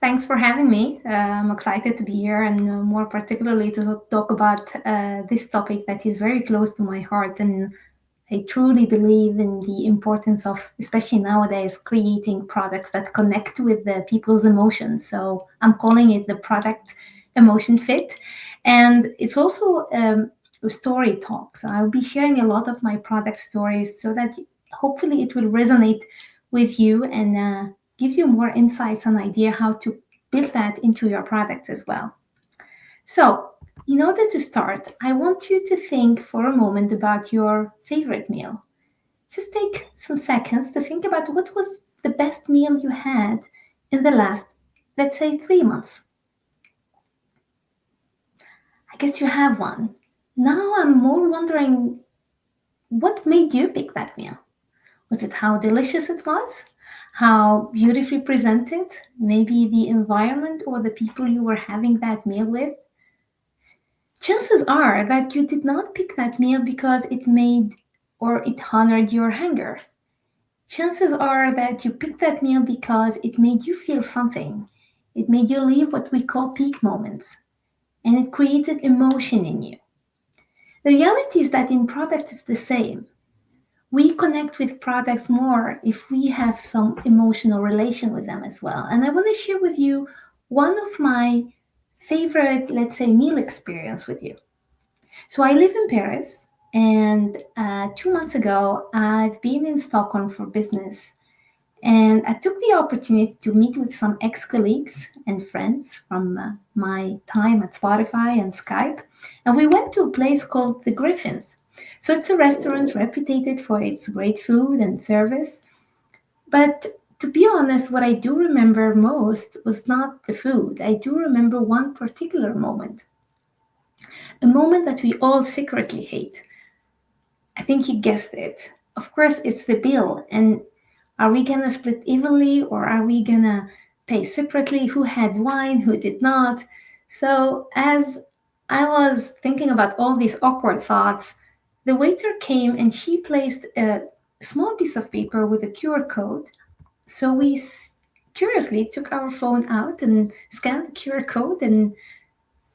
Thanks for having me. I'm excited to be here and more particularly to talk about this topic that is very close to my heart. And I truly believe in the importance of, especially nowadays, creating products that connect with the people's emotions. So I'm calling it the product emotion fit. And it's also a story talk. So I'll be sharing a lot of my product stories so that hopefully it will resonate with you and gives you more insights and idea how to build that into your product as well. So, in order to start, I want you to think for a moment about your favorite meal. Just take some seconds to think about what was the best meal you had in the last, let's say, 3 months. I guess you have one. Now I'm more wondering what made you pick that meal? Was it how delicious it was? How beautifully presented? Maybe the environment or the people you were having that meal with? Chances are that you did not pick that meal because it made or it honored your hunger. Chances are that you picked that meal because it made you feel something. It made you live what we call peak moments, and it created emotion in you. The reality is that in product it's the same. We connect with products more if we have some emotional relation with them as well. And I want to share with you one of my favorite, let's say, meal experience with you. So I live in Paris, and 2 months ago, I've been in Stockholm for business. And I took the opportunity to meet with some ex colleagues and friends from my time at Spotify and Skype. And we went to a place called the Griffins. So it's a restaurant reputed for its great food and service. But to be honest, what I do remember most was not the food. I do remember one particular moment, a moment that we all secretly hate. I think you guessed it. Of course, it's the bill. And are we gonna split evenly or are we gonna pay separately? Who had wine, who did not? So, as I was thinking about all these awkward thoughts, the waiter came and she placed a small piece of paper with a QR code. So, we curiously took our phone out and scanned the QR code, and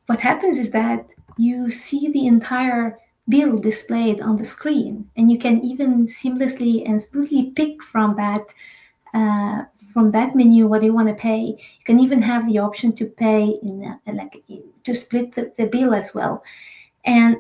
what happens is that you see the entire bill displayed on the screen, and you can even seamlessly and smoothly pick uh, from that menu what you want to pay. You can even have the option to pay to split the bill as well, and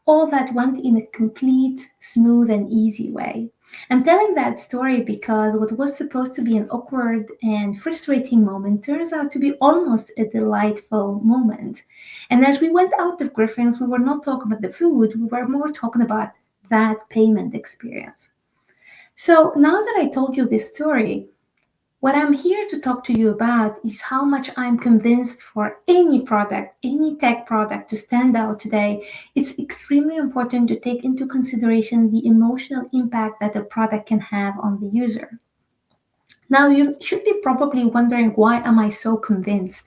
all that went in a complete, smooth, and easy way. I'm telling that story because what was supposed to be an awkward and frustrating moment turns out to be almost a delightful moment. And as we went out of Griffin's, we were not talking about the food, we were more talking about that payment experience. So now that I told you this story, what I'm here to talk to you about is how much I'm convinced for any product, any tech product to stand out today, it's extremely important to take into consideration the emotional impact that a product can have on the user. Now, you should be probably wondering, why am I so convinced?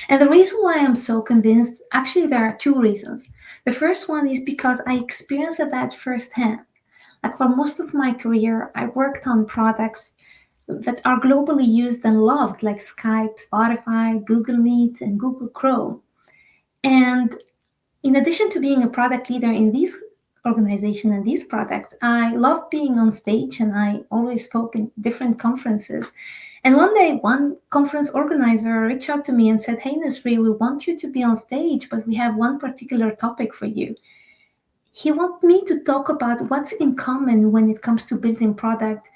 And the reason why I'm so convinced, actually, there are two reasons. The first one is because I experienced that firsthand. Like for most of my career, I worked on products that are globally used and loved, like Skype, Spotify, Google Meet, and Google Chrome. And in addition to being a product leader in these organizations and these products, I loved being on stage and I always spoke in different conferences. And one day, one conference organizer reached out to me and said, "Hey, Nesri, we want you to be on stage, but we have one particular topic for you." He wanted me to talk about what's in common when it comes to building product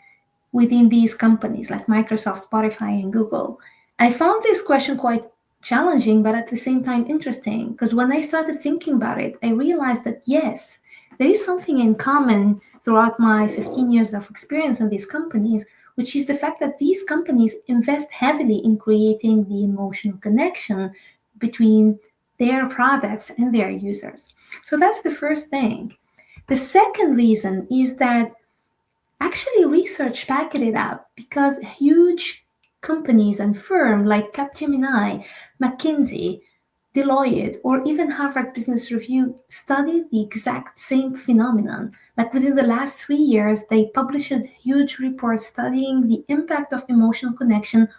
within these companies like Microsoft, Spotify, and Google. I found this question quite challenging, but at the same time interesting, because when I started thinking about it, I realized that yes, there is something in common throughout my 15 years of experience in these companies, which is the fact that these companies invest heavily in creating the emotional connection between their products and their users. So that's the first thing. The second reason is that actually, research backed it up because huge companies and firms like Capgemini, McKinsey, Deloitte, or even Harvard Business Review studied the exact same phenomenon. Like within the last 3 years, they published huge reports studying the impact of emotional connection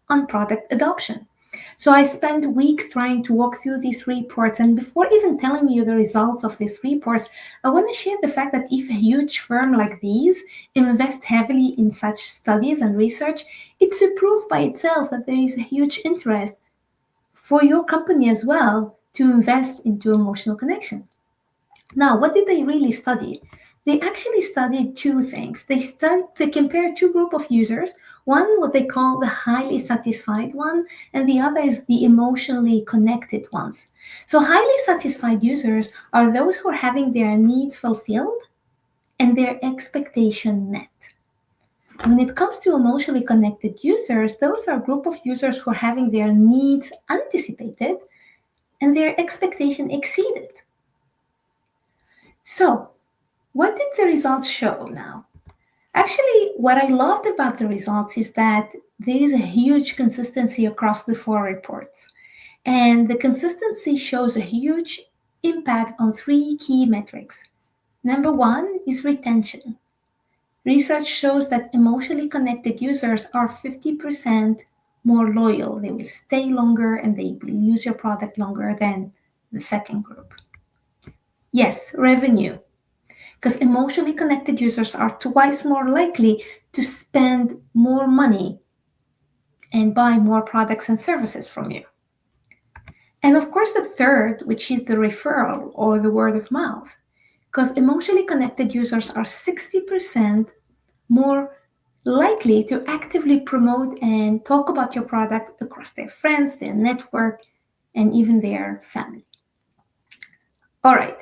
on product adoption. So I spent weeks trying to walk through these reports, and before even telling you the results of these reports, I want to share the fact that if a huge firm like these invest heavily in such studies and research, it's a proof by itself that there is a huge interest for your company as well to invest into emotional connection. Now, what did they really study? They actually studied two things. They compared two groups of users. One, what they call the highly satisfied one, and the other is the emotionally connected ones. So, highly satisfied users are those who are having their needs fulfilled and their expectation met. When it comes to emotionally connected users, those are a group of users who are having their needs anticipated and their expectation exceeded. So, what did the results show now? Actually, what I loved about the results is that there is a huge consistency across the four reports. And the consistency shows a huge impact on three key metrics. Number one is retention. Research shows that emotionally connected users are 50% more loyal. They will stay longer and they will use your product longer than the second group. Yes, revenue, because emotionally connected users are twice more likely to spend more money and buy more products and services from you. And of course, the third, which is the referral or the word of mouth, because emotionally connected users are 60% more likely to actively promote and talk about your product across their friends, their network, and even their family. All right.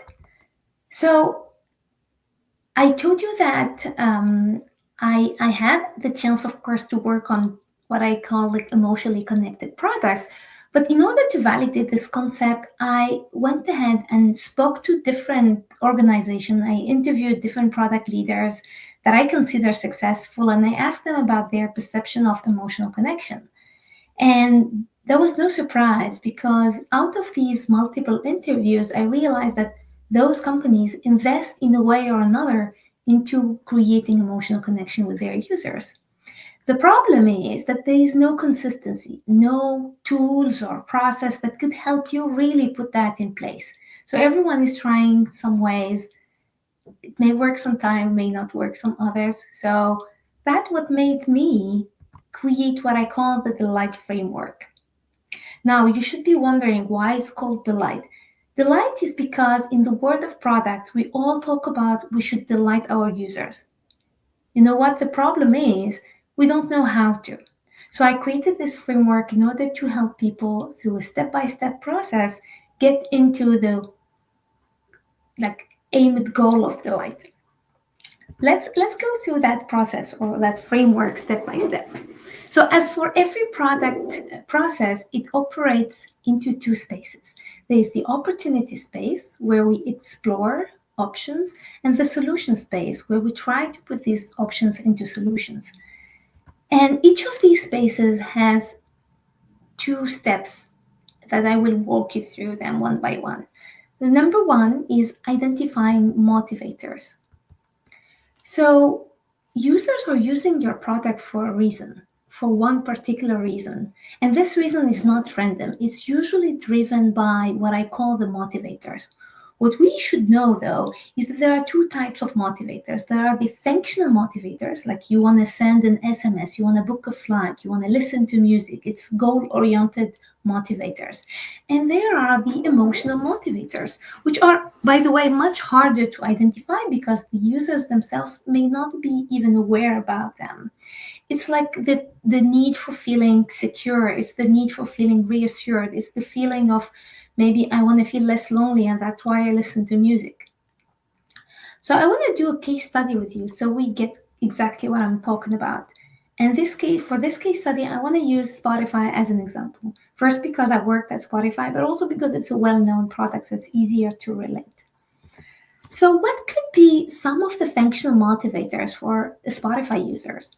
So I told you that I had the chance, of course, to work on what I call like emotionally connected products. But in order to validate this concept, I went ahead and spoke to different organizations. I interviewed different product leaders that I consider successful, and I asked them about their perception of emotional connection. And there was no surprise because out of these multiple interviews, I realized that those companies invest in a way or another into creating emotional connection with their users. The problem is that there is no consistency, no tools or process that could help you really put that in place. So everyone is trying some ways. It may work sometime, may not work some others. So that's what made me create what I call the delight framework. Now, you should be wondering why it's called delight. Delight is because in the world of product, we all talk about we should delight our users. You know what? The problem is we don't know how to. So I created this framework in order to help people through a step-by-step process get into the aimed goal of delight. Let's go through that process or that framework step by step. So as for every product process, it operates into two spaces. There's the opportunity space where we explore options and the solution space where we try to put these options into solutions. And each of these spaces has two steps that I will walk you through them one by one. The number one is identifying motivators. So users are using your product for a reason, for one particular reason. And this reason is not random. It's usually driven by what I call the motivators. What we should know, though, is that there are two types of motivators. There are the functional motivators, like you want to send an SMS, you want to book a flight, you want to listen to music. It's goal-oriented motivators. And there are the emotional motivators, which are, by the way, much harder to identify because the users themselves may not be even aware about them. It's like the need for feeling secure. It's the need for feeling reassured. It's the feeling of maybe I want to feel less lonely and that's why I listen to music. So I want to do a case study with you so we get exactly what I'm talking about. And for this case study, I want to use Spotify as an example. First, because I worked at Spotify, but also because it's a well-known product, so it's easier to relate. So what could be some of the functional motivators for Spotify users?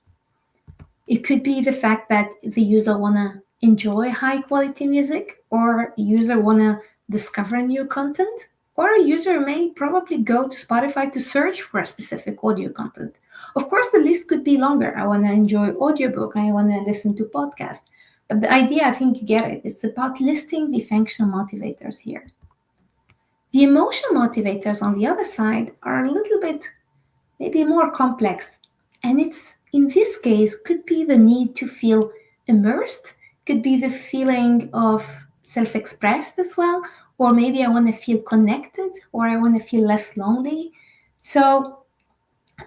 It could be the fact that the user want to enjoy high quality music, or a user want to discover new content, or a user may probably go to Spotify to search for a specific audio content. Of course, the list could be longer. I want to enjoy audiobook. I want to listen to podcasts. But the idea, I think you get it. It's about listing the functional motivators here. The emotional motivators on the other side are a little bit maybe more complex. And it's in this case could be the need to feel immersed, could be the feeling of self-expressed as well, or maybe I want to feel connected or I want to feel less lonely. So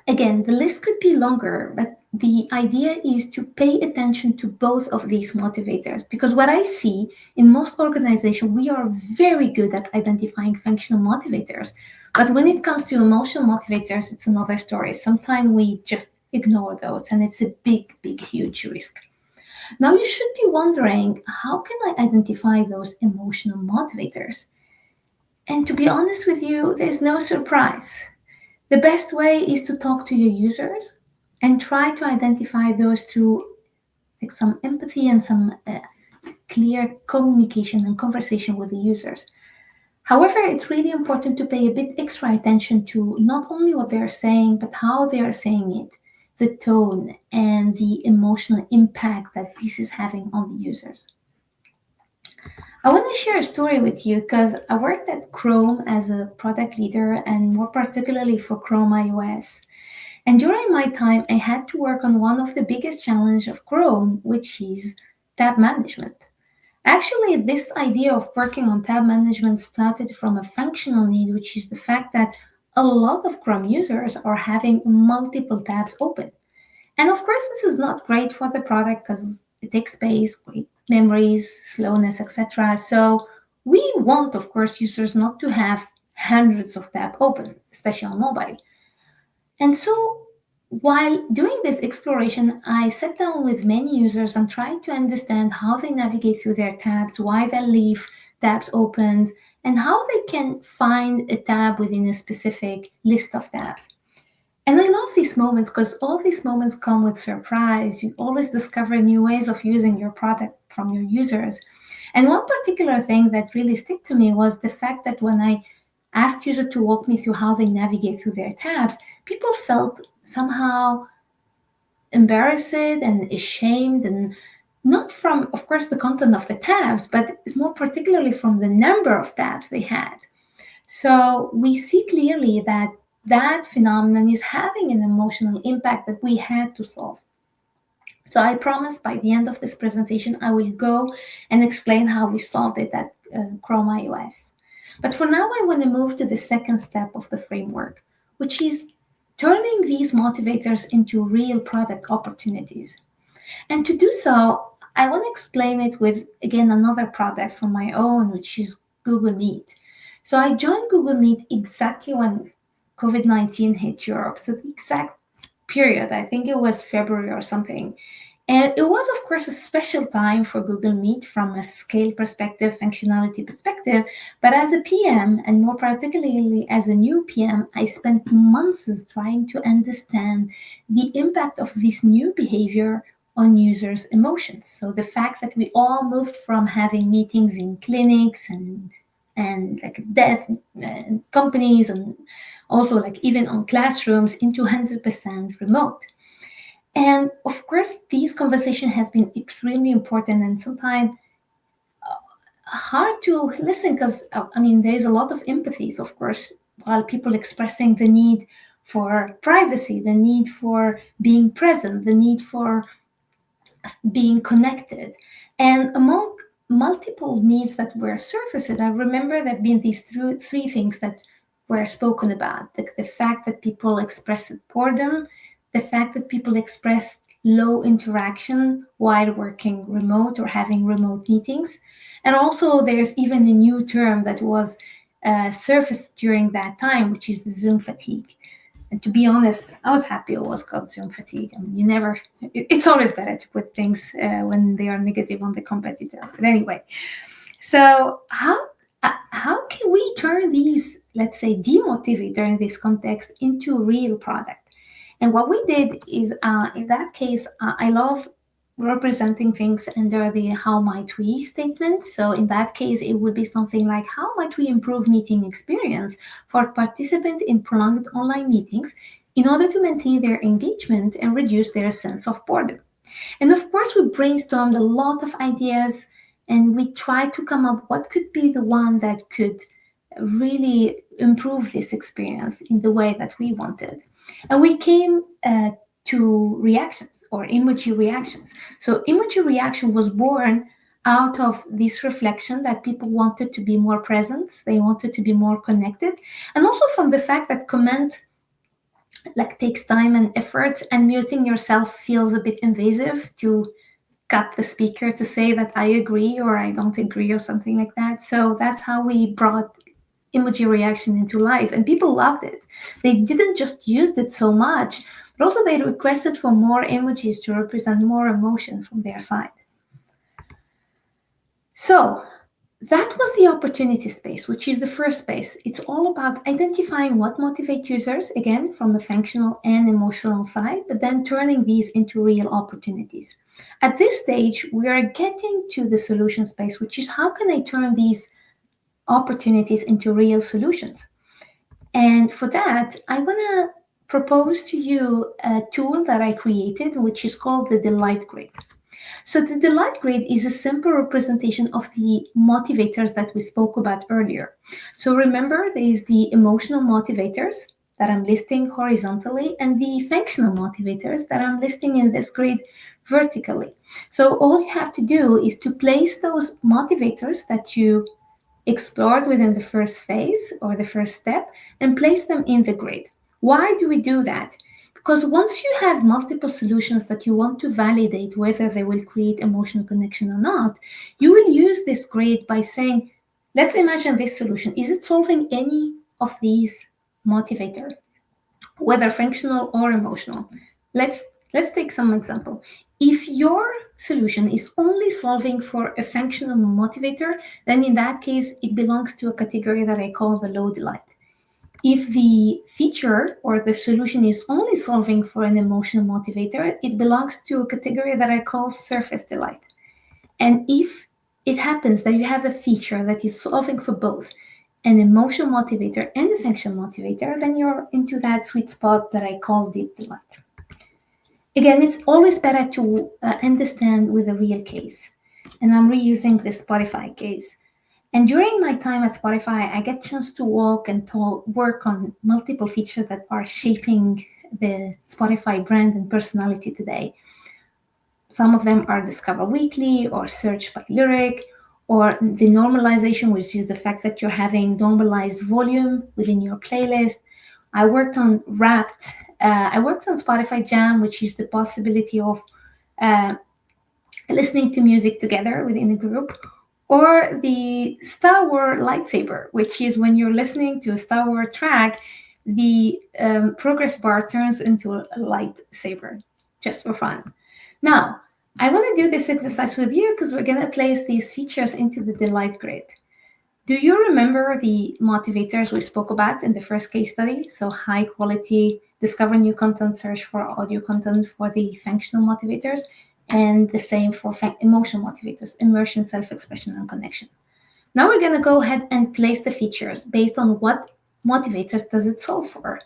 again, the list could be longer, but the idea is to pay attention to both of these motivators because what I see in most organizations, we are very good at identifying functional motivators. But when it comes to emotional motivators, it's another story. Sometimes we just ignore those, and it's a big, big, huge risk. Now, you should be wondering how can I identify those emotional motivators? And to be honest with you, there's no surprise. The best way is to talk to your users and try to identify those through like some empathy and some clear communication and conversation with the users. However, it's really important to pay a bit extra attention to not only what they're saying, but how they are saying it, the tone, and the emotional impact that this is having on the users. I want to share a story with you because I worked at Chrome as a product leader and more particularly for Chrome iOS. And during my time, I had to work on one of the biggest challenges of Chrome, which is tab management. Actually, this idea of working on tab management started from a functional need, which is the fact that a lot of Chrome users are having multiple tabs open. And of course, this is not great for the product because it takes space, great memories, slowness, etc. So we want, of course, users not to have hundreds of tabs open, especially on mobile. And so while doing this exploration, I sat down with many users and tried to understand how they navigate through their tabs, why they leave tabs open, and how they can find a tab within a specific list of tabs. And I love these moments because all these moments come with surprise. You always discover new ways of using your product from your users. And one particular thing that really stuck to me was the fact that when I asked users to walk me through how they navigate through their tabs, people felt somehow embarrassed and ashamed, and not from, of course, the content of the tabs, but more particularly from the number of tabs they had. So we see clearly that that phenomenon is having an emotional impact that we had to solve. So I promise by the end of this presentation, I will go and explain how we solved it at Chrome iOS. But for now, I want to move to the second step of the framework, which is turning these motivators into real product opportunities. And to do so, I want to explain it with, again, another product from my own, which is Google Meet. So I joined Google Meet exactly when COVID-19 hit Europe. So the exact period, I think it was February or something. And it was, of course, a special time for Google Meet from a scale perspective, functionality perspective. But as a PM, and more particularly as a new PM, I spent months trying to understand the impact of this new behavior on users' emotions. So the fact that we all moved from having meetings in clinics and like desk and companies and also like even on classrooms into 100% remote. And of course, these conversation has been extremely important and sometimes hard to listen because, I mean, there is a lot of empathies, of course, while people expressing the need for privacy, the need for being present, the need for being connected. And among multiple needs that were surfaced, I remember there have been these three things that were spoken about. The fact that people express boredom, the fact that people express low interaction while working remote or having remote meetings. And also there's even a new term that was surfaced during that time, which is the Zoom fatigue. And to be honest, I was happy it was called Zoom fatigue. I mean, it's always better to put things when they are negative on the competitor. But anyway, so how can we turn these, let's say, demotivator in this context into real product? And what we did is, in that case, I love representing things under the how might we statement. So in that case, it would be something like, how might we improve meeting experience for participants in prolonged online meetings in order to maintain their engagement and reduce their sense of boredom? And of course, we brainstormed a lot of ideas and we tried to come up what could be the one that could really improve this experience in the way that we wanted. And we came to reactions or emoji reactions. So, emoji reaction was born out of this reflection that people wanted to be more present, they wanted to be more connected, and also from the fact that comment like takes time and effort, and muting yourself feels a bit invasive to cut the speaker to say that I agree or I don't agree or something like that. So that's how we brought emoji reaction into life, and people loved it. They didn't just use it so much, but also they requested for more emojis to represent more emotion from their side. So that was the opportunity space, which is the first space. It's all about identifying what motivates users, again, from a functional and emotional side, but then turning these into real opportunities. At this stage, we are getting to the solution space, which is how can I turn these opportunities into real solutions? And for that, I want to propose to you a tool that I created, which is called the Delight Grid. So the delight grid is a simple representation of the motivators that we spoke about earlier. So remember, there is the emotional motivators that I'm listing horizontally and the functional motivators that I'm listing in this grid vertically. So all you have to do is to place those motivators that you explored within the first phase or the first step and place them in the grid. Why do we do that? Because once you have multiple solutions that you want to validate whether they will create emotional connection or not, you will use this grid by saying, let's imagine this solution. Is it solving any of these motivators, whether functional or emotional? Let's take some example. If your solution is only solving for a functional motivator, then in that case, it belongs to a category that I call the low delight. If the feature or the solution is only solving for an emotional motivator, it belongs to a category that I call surface delight. And if it happens that you have a feature that is solving for both an emotional motivator and a functional motivator, then you're into that sweet spot that I call deep delight. Again, it's always better to understand with a real case. And I'm reusing the Spotify case. And during my time at Spotify, I get a chance to walk and to work on multiple features that are shaping the Spotify brand and personality today. Some of them are Discover Weekly or Search by Lyric, or the normalization, which is the fact that you're having normalized volume within your playlist. I worked on Wrapped. I worked on Spotify Jam, which is the possibility of listening to music together within a group, or the Star Wars lightsaber, which is when you're listening to a Star Wars track, the progress bar turns into a lightsaber, just for fun. Now, I want to do this exercise with you because we're going to place these features into the delight grid. Do you remember the motivators we spoke about in the first case study? So high quality, discover new content, search for audio content for the functional motivators, and the same for emotional motivators, immersion, self-expression, and connection. Now we're going to go ahead and place the features based on what motivators does it solve for.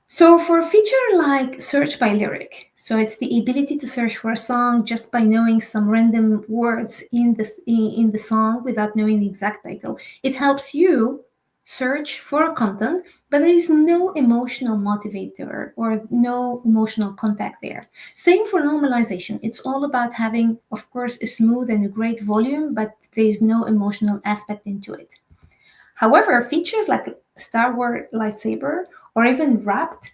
So for a feature like search by lyric, so it's the ability to search for a song just by knowing some random words in the song without knowing the exact title. It helps you search for content, but there is no emotional motivator or no emotional contact there. Same for normalization. It's all about having, of course, a smooth and a great volume, but there is no emotional aspect into it. However, features like Star Wars lightsaber or even Wrapped,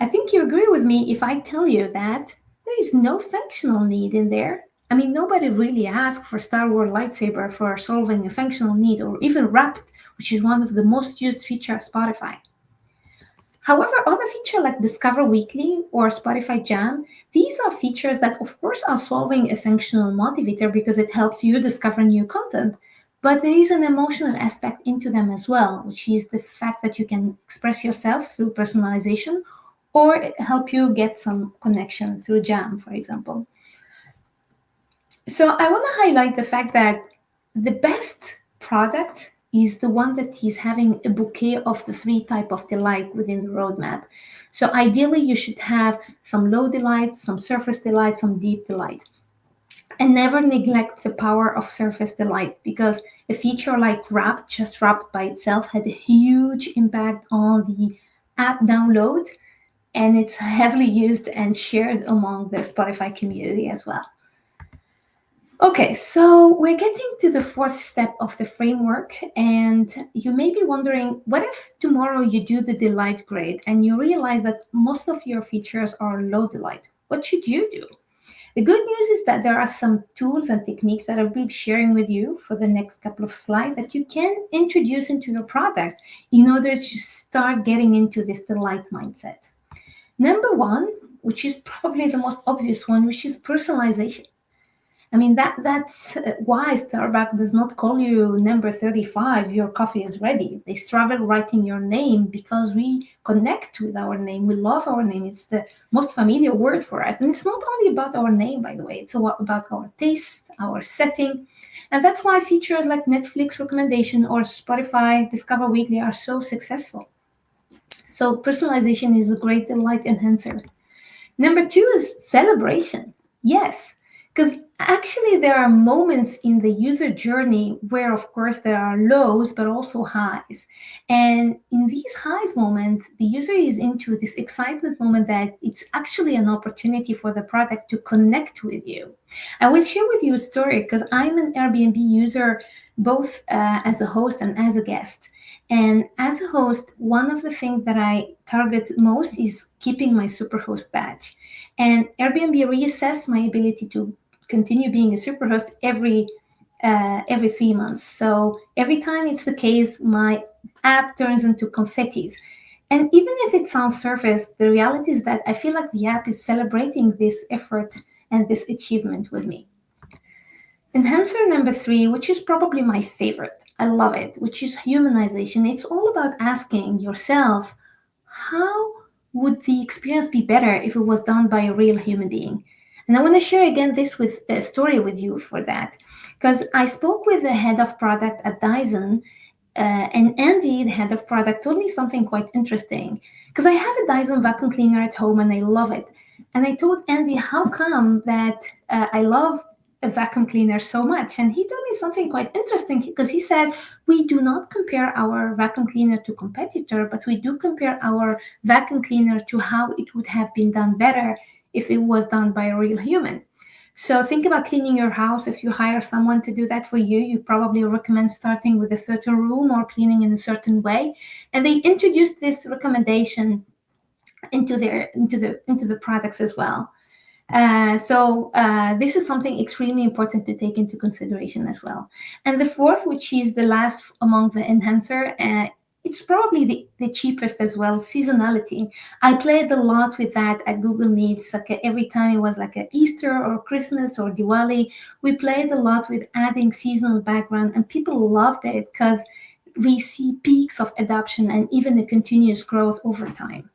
I think you agree with me if I tell you that there is no functional need in there. I mean, nobody really asked for Star Wars lightsaber for solving a functional need, or even Wrapped, which is one of the most used features of Spotify. However, other features like Discover Weekly or Spotify Jam, these are features that, of course, are solving a functional motivator because it helps you discover new content. But there is an emotional aspect into them as well, which is the fact that you can express yourself through personalization or help you get some connection through Jam, for example. So I want to highlight the fact that the best product is the one that is having a bouquet of the three type of delight within the roadmap. So ideally, you should have some low delight, some surface delight, some deep delight. And never neglect the power of surface delight, because a feature like Wrapped, just Wrapped by itself, had a huge impact on the app download, and it's heavily used and shared among the Spotify community as well. Okay, so we're getting to the fourth step of the framework, and you may be wondering, what if tomorrow you do the delight grade and you realize that most of your features are low delight? What should you do? The good news is that there are some tools and techniques that I'll be sharing with you for the next couple of slides that you can introduce into your product in order to start getting into this delight mindset. Number one, which is probably the most obvious one, which is personalization. I mean, that's why Starbucks does not call you number 35, your coffee is ready. They struggle writing your name because we connect with our name. We love our name. It's the most familiar word for us. And it's not only about our name, by the way. It's about our taste, our setting. And that's why features like Netflix recommendation or Spotify Discover Weekly are so successful. So personalization is a great delight enhancer. Number two is celebration. Yes, because actually there are moments in the user journey where, of course, there are lows, but also highs. And in these highs moments, the user is into this excitement moment that it's actually an opportunity for the product to connect with you. I will share with you a story because I'm an Airbnb user, both as a host and as a guest. And as a host, one of the things that I target most is keeping my superhost badge. And Airbnb reassess my ability to continue being a superhost every 3 months. So every time it's the case, my app turns into confettis. And even if it's on surface, the reality is that I feel like the app is celebrating this effort and this achievement with me. Enhancer number three, which is probably my favorite, I love it, which is humanization. It's all about asking yourself, how would the experience be better if it was done by a real human being? And I want to share again this with a story with you for that, because I spoke with the head of product at Dyson, and Andy, the head of product, told me something quite interesting, because I have a Dyson vacuum cleaner at home and I love it. And I told Andy, how come that I love a vacuum cleaner so much? And he told me something quite interesting, because he said, we do not compare our vacuum cleaner to competitor, but we do compare our vacuum cleaner to how it would have been done better if it was done by a real human. So think about cleaning your house. If you hire someone to do that for you, you probably recommend starting with a certain room or cleaning in a certain way. And they introduced this recommendation into the products as well. So this is something extremely important to take into consideration as well. And the fourth, which is the last among the enhancer, it's probably the cheapest as well, seasonality. I played a lot with that at Google Meets. Like every time it was like a Easter or Christmas or Diwali, we played a lot with adding seasonal background, and people loved it because we see peaks of adoption and even a continuous growth over time.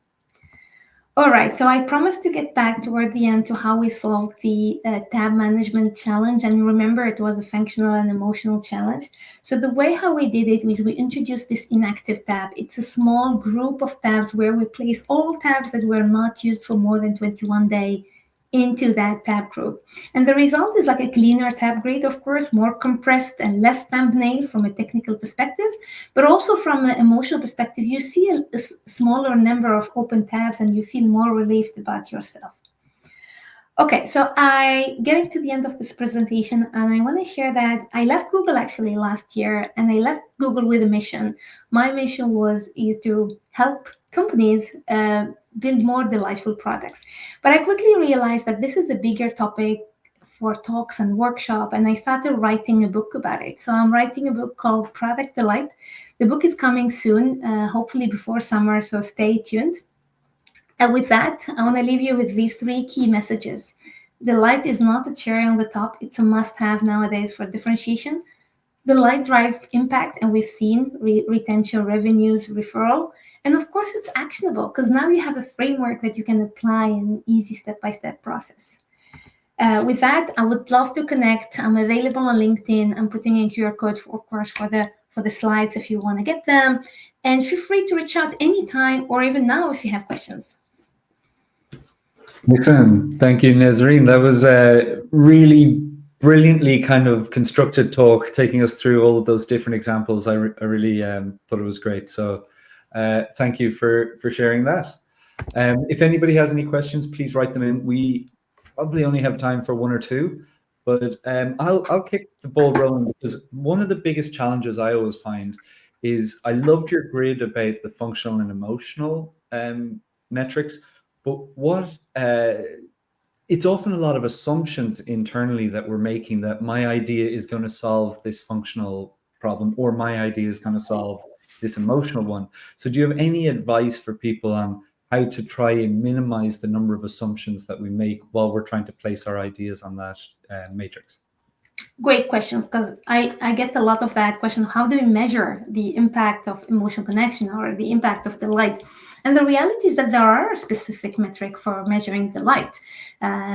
All right, so I promised to get back toward the end to how we solved the tab management challenge. And remember, it was a functional and emotional challenge. So the way how we did it was we introduced this inactive tab. It's a small group of tabs where we place all tabs that were not used for more than 21 days into that tab group. And the result is like a cleaner tab grid, of course, more compressed and less thumbnail from a technical perspective, but also from an emotional perspective, you see a smaller number of open tabs and you feel more relieved about yourself. Okay, so I getting to the end of this presentation, and I want to share that I left Google actually last year, and I left Google with a mission. My mission is to help companies build more delightful products. But I quickly realized that this is a bigger topic for talks and workshop, and I started writing a book about it. So I'm writing a book called Product Delight. The book is coming soon, hopefully before summer, so stay tuned. And with that, I want to leave you with these three key messages. Delight is not a cherry on the top. It's a must-have nowadays for differentiation. Delight drives impact, and we've seen retention, revenues, referral. And of course, it's actionable because now you have a framework that you can apply in an easy step-by-step process. With that, I would love to connect. I'm available on LinkedIn. I'm putting in QR code, of course, for the for the slides if you want to get them. And feel free to reach out anytime or even now if you have questions. Excellent. Thank you, Nesrine. That was a really brilliantly kind of constructed talk, taking us through all of those different examples. I really thought it was great. So thank you for sharing that. If anybody has any questions, please write them in. We probably only have time for one or two, but I'll kick the ball rolling, because one of the biggest challenges I always find is, I loved your grid about the functional and emotional metrics, but what it's often a lot of assumptions internally that we're making, that my idea is going to solve this functional problem, or my idea is going to solve this emotional one. So do you have any advice for people on how to try and minimize the number of assumptions that we make while we're trying to place our ideas on that matrix? Great questions, because I get a lot of that question. How do we measure the impact of emotional connection or the impact of delight? And the reality is that there are a specific metric for measuring delight.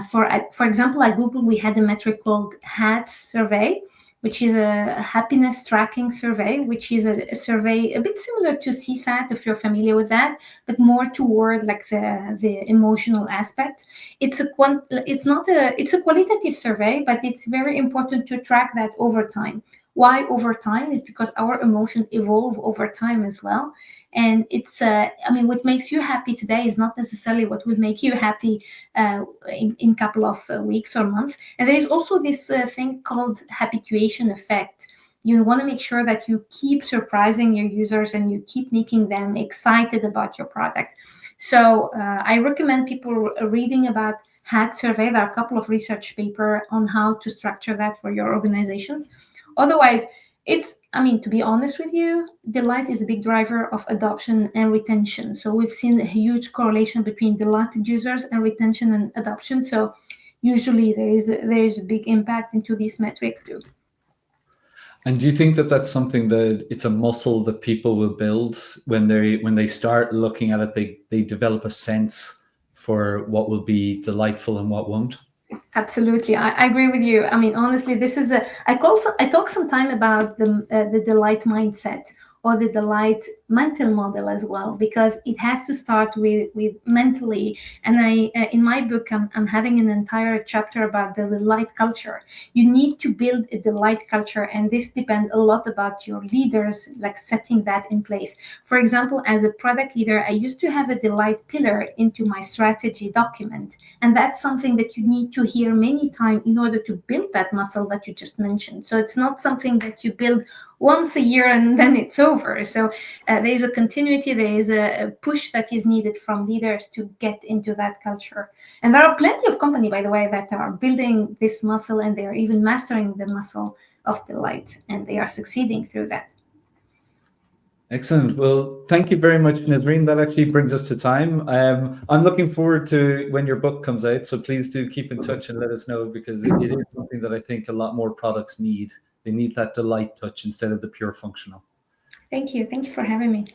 For example, at Google, we had a metric called HAT survey, which is a happiness tracking survey, which is a survey a bit similar to CSAT, if you're familiar with that, but more toward like the emotional aspect. It's a qualitative survey, but it's very important to track that over time. Why over time? Is because our emotions evolve over time as well. And it's, what makes you happy today is not necessarily what will make you happy in couple of weeks or months. And there is also this thing called habituation effect. You want to make sure that you keep surprising your users and you keep making them excited about your product. So I recommend people reading about HAT survey. There are a couple of research papers on how to structure that for your organizations. Otherwise, to be honest with you, delight is a big driver of adoption and retention. So we've seen a huge correlation between delighted users and retention and adoption. So usually there is a big impact into these metrics too. And do you think that that's something that it's a muscle that people will build when they start looking at it? They develop a sense for what will be delightful and what won't? Absolutely, I agree with you. Honestly, this is I talk sometime about the delight mindset, or the delight mental model as well, because it has to start with mentally. And I in my book, I'm having an entire chapter about the delight culture. You need to build a delight culture, and this depends a lot about your leaders, like setting that in place. For example, as a product leader, I used to have a delight pillar into my strategy document. And that's something that you need to hear many times in order to build that muscle that you just mentioned. So it's not something that you build once a year and then it's over. So there is a continuity, there is a push that is needed from leaders to get into that culture. And there are plenty of companies, by the way, that are building this muscle, and they are even mastering the muscle of delight, and they are succeeding through that. Excellent. Well, thank you very much, Nesrine. That actually brings us to time. I'm looking forward to when your book comes out. So please do keep in touch and let us know, because it is something that I think a lot more products need. They need that delight touch instead of the pure functional. Thank you. Thank you for having me.